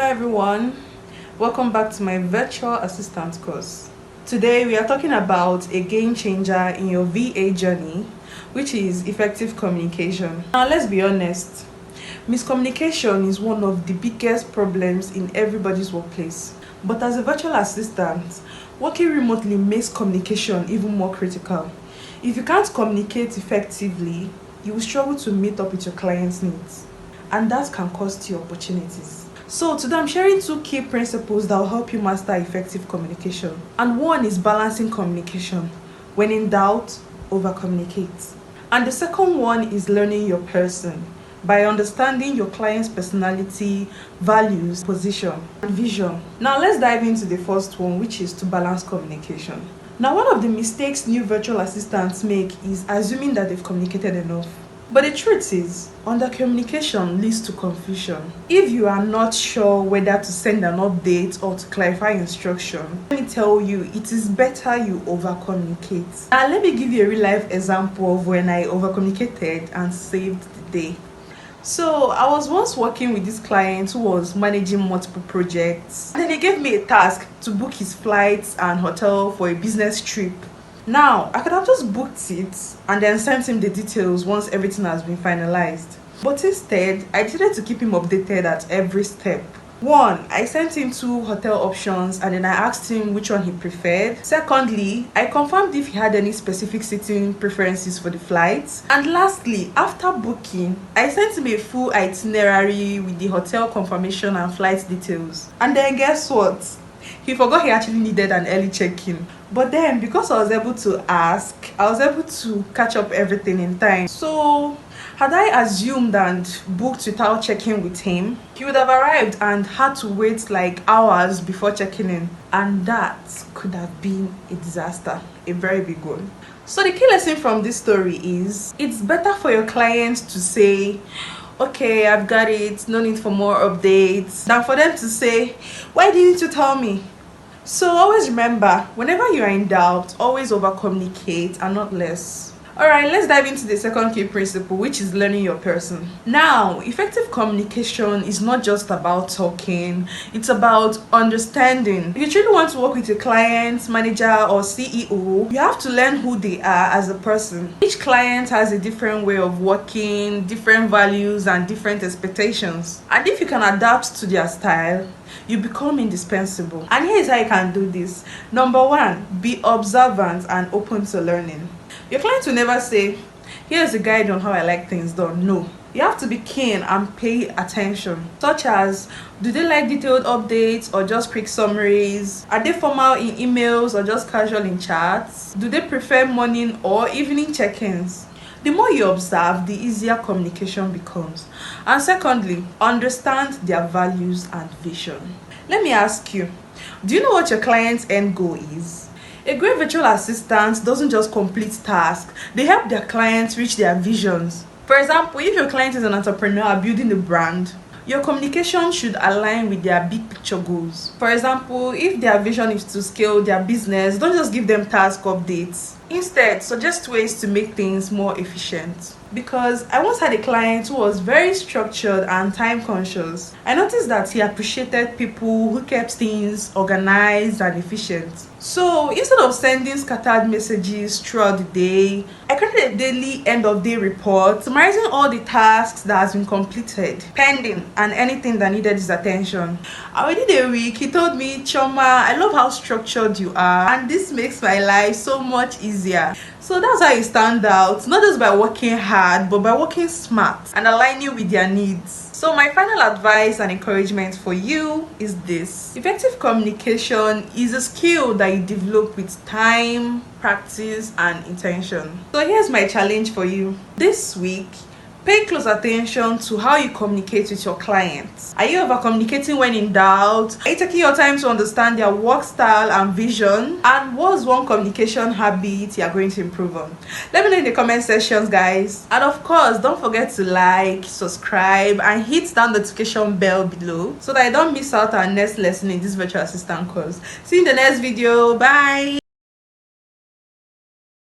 everyone, welcome back to my virtual assistant course. Today we are talking about a game changer in your VA journey, which is effective communication. Now let's be honest, miscommunication is one of the biggest problems in everybody's workplace. But as a virtual assistant, working remotely makes communication even more critical. If you can't communicate effectively, you will struggle to meet up with your client's needs, and that can cost you opportunities. So today I'm sharing two key principles that will help you master effective communication. And one is balancing communication. When in doubt, over communicate. And the second one is learning your person by understanding your client's personality, values, position, and vision. Now let's dive into the first one, which is to balance communication. Now, one of the mistakes new virtual assistants make is assuming that they've communicated enough. But the truth is, under communication leads to confusion. If you are not sure whether to send an update or to clarify instruction, let me tell you, it is better you over-communicate. Now, let me give you a real-life example of when I over-communicated and saved the day. So, I was once working with this client who was managing multiple projects. And then he gave me a task to book his flights and hotel for a business trip. Now, I could have just booked it and then sent him the details once everything has been finalized. But instead, I decided to keep him updated at every step. One, I sent him 2 hotel options and then I asked him which one he preferred. Secondly, I confirmed if he had any specific seating preferences for the flights. And lastly, after booking, I sent him a full itinerary with the hotel confirmation and flight details. And then guess what? He forgot he actually needed an early check-in. But then, because I was able to ask, I was able to catch up everything in time. So, had I assumed and booked without checking with him, he would have arrived and had to wait like hours before checking in. And that could have been a disaster, a very big one. So the key lesson from this story is, it's better for your client to say, okay, I've got it, no need for more updates, than for them to say, why didn't you tell me? So always remember, whenever you are in doubt, always over communicate and not less. Alright, let's dive into the second key principle, which is learning your person. Now, effective communication is not just about talking, it's about understanding. If you truly want to work with your client, manager, or CEO, you have to learn who they are as a person. Each client has a different way of working, different values, and different expectations. And if you can adapt to their style, you become indispensable. And here is how you can do this. Number 1, be observant and open to learning. Your client will never say, here's a guide on how I like things done. No. You have to be keen and pay attention, such as, do they like detailed updates or just quick summaries? Are they formal in emails or just casual in chats? Do they prefer morning or evening check-ins? The more you observe, the easier communication becomes. And secondly, understand their values and vision. Let me ask you, do you know what your client's end goal is? A great virtual assistant doesn't just complete tasks, they help their clients reach their visions. For example, if your client is an entrepreneur building a brand, your communication should align with their big picture goals. For example, if their vision is to scale their business, don't just give them task updates. Instead, suggest ways to make things more efficient. Because I once had a client who was very structured and time conscious. I noticed that he appreciated people who kept things organized and efficient. So instead of sending scattered messages throughout the day, I created a daily end of day report summarizing all the tasks that has been completed, pending, and anything that needed his attention. And within a week, he told me, Choma, I love how structured you are, and this makes my life so much easier. So that's how you stand out, not just by working hard, but by working smart and aligning with their needs. So my final advice and encouragement for you is this. Effective communication is a skill that you develop with time, practice, and intention. So here's my challenge for you. This week, pay close attention to how you communicate with your clients. Are you over communicating when in doubt? Are you taking your time to understand their work style and vision? And what's one communication habit you are going to improve on? Let me know in the comment sections, guys. And of course, don't forget to like, subscribe, and hit that notification bell below so that I don't miss out our next lesson in this virtual assistant course. See you in the next video. Bye.